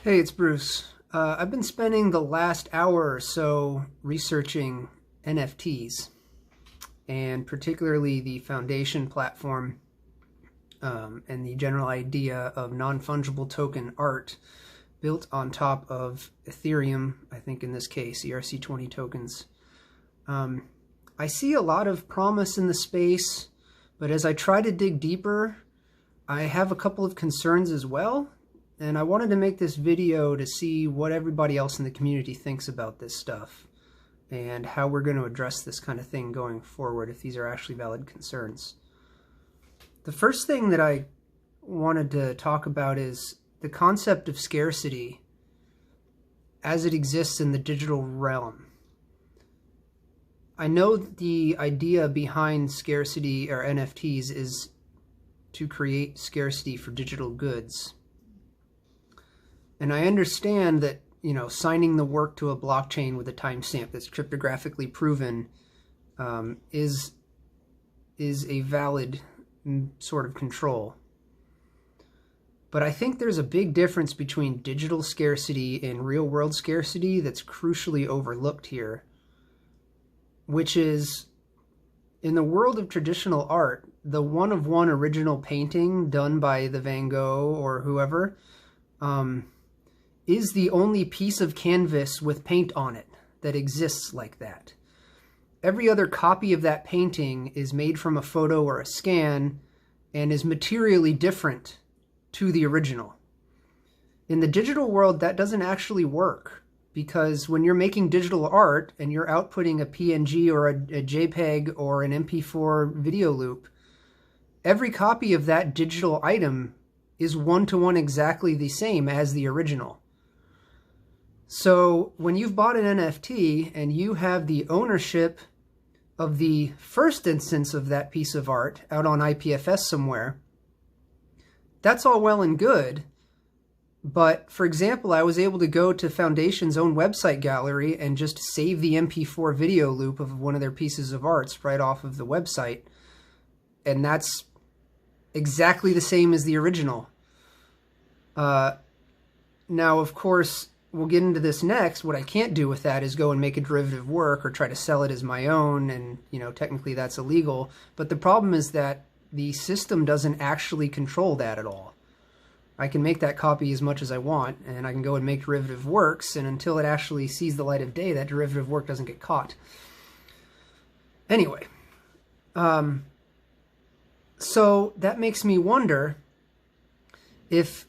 Hey, it's Bruce. I've been spending the last hour or so researching NFTs, and particularly the foundation platform and the general idea of non-fungible token art built on top of Ethereum, I think in this case, ERC20 tokens. I see a lot of promise in the space, but as I try to dig deeper, I have a couple of concerns as well. And I wanted to make this video to see what everybody else in the community thinks about this stuff and how we're going to address this kind of thing going forward if these are actually valid concerns. The first thing that I wanted to talk about is the concept of scarcity as it exists in the digital realm. I know the idea behind scarcity or NFTs is to create scarcity for digital goods. And I understand that, signing the work to a blockchain with a timestamp that's cryptographically proven is a valid sort of control. But I think there's a big difference between digital scarcity and real-world scarcity that's crucially overlooked here, which is, in the world of traditional art, the one-of-one original painting done by the Van Gogh or whoever is the only piece of canvas with paint on it that exists like that. Every other copy of that painting is made from a photo or a scan and is materially different to the original. In the digital world, that doesn't actually work, because when you're making digital art and you're outputting a PNG or a JPEG or an MP4 video loop, every copy of that digital item is one-to-one exactly the same as the original. So when you've bought an NFT and you have the ownership of the first instance of that piece of art out on IPFS somewhere, that's all well and good. But for example, I was able to go to Foundation's own website gallery and just save the MP4 video loop of one of their pieces of arts right off of the website. And that's exactly the same as the original. Now, of course, we'll get into this next. What I can't do with that is go and make a derivative work or try to sell it as my own, and technically that's illegal. But the problem is that the system doesn't actually control that at all. I can make that copy as much as I want, and I can go and make derivative works, and until it actually sees the light of day, that derivative work doesn't get caught. Anyway, so that makes me wonder if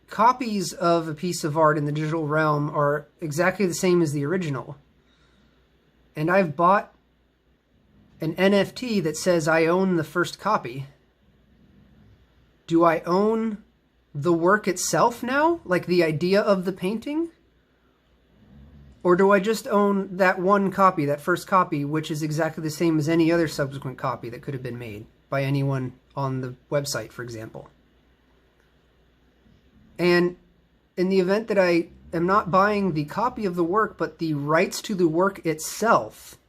copies of a piece of art in the digital realm are exactly the same as the original, and I've bought an NFT that says I own the first copy. Do I own the work itself now, like the idea of the painting? Or do I just own that one copy, that first copy, which is exactly the same as any other subsequent copy that could have been made by anyone on the website, for example? And in the event that I am not buying the copy of the work, but the rights to the work itself,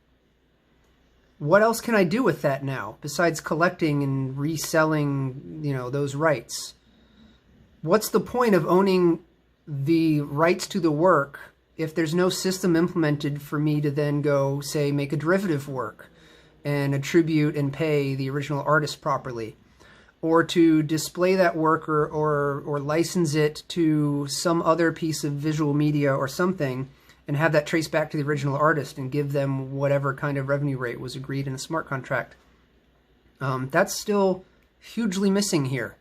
what else can I do with that now, besides collecting and reselling, those rights? What's the point of owning the rights to the work if there's no system implemented for me to then go, say, make a derivative work and attribute and pay the original artist properly? Or to display that work or license it to some other piece of visual media or something and have that traced back to the original artist and give them whatever kind of revenue rate was agreed in a smart contract. That's still hugely missing here.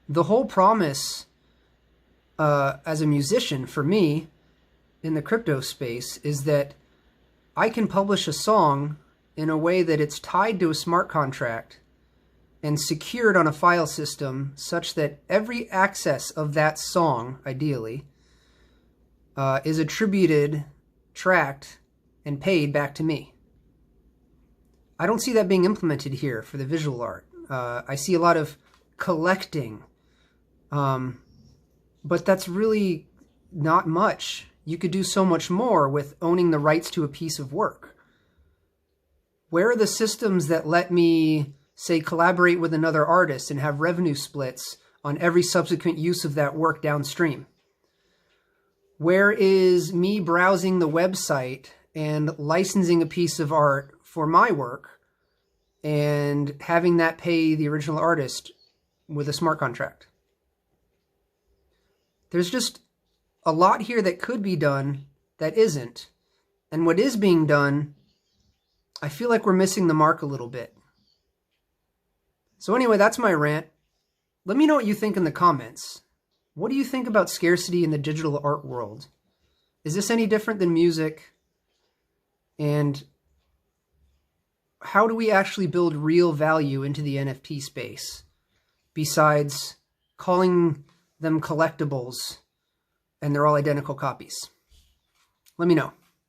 The whole promise as a musician for me in the crypto space is that I can publish a song in a way that it's tied to a smart contract and secured on a file system such that every access of that song, ideally, is attributed, tracked, and paid back to me. I don't see that being implemented here for the visual art. I see a lot of collecting, but that's really not much. You could do so much more with owning the rights to a piece of work. Where are the systems that let me, say, collaborate with another artist and have revenue splits on every subsequent use of that work downstream? Where is me browsing the website and licensing a piece of art for my work and having that pay the original artist with a smart contract? There's just a lot here that could be done that isn't. And what is being done, I feel like we're missing the mark a little bit. So anyway, that's my rant. Let me know what you think in the comments. What do you think about scarcity in the digital art world? Is this any different than music? And how do we actually build real value into the NFT space besides calling them collectibles and they're all identical copies? Let me know.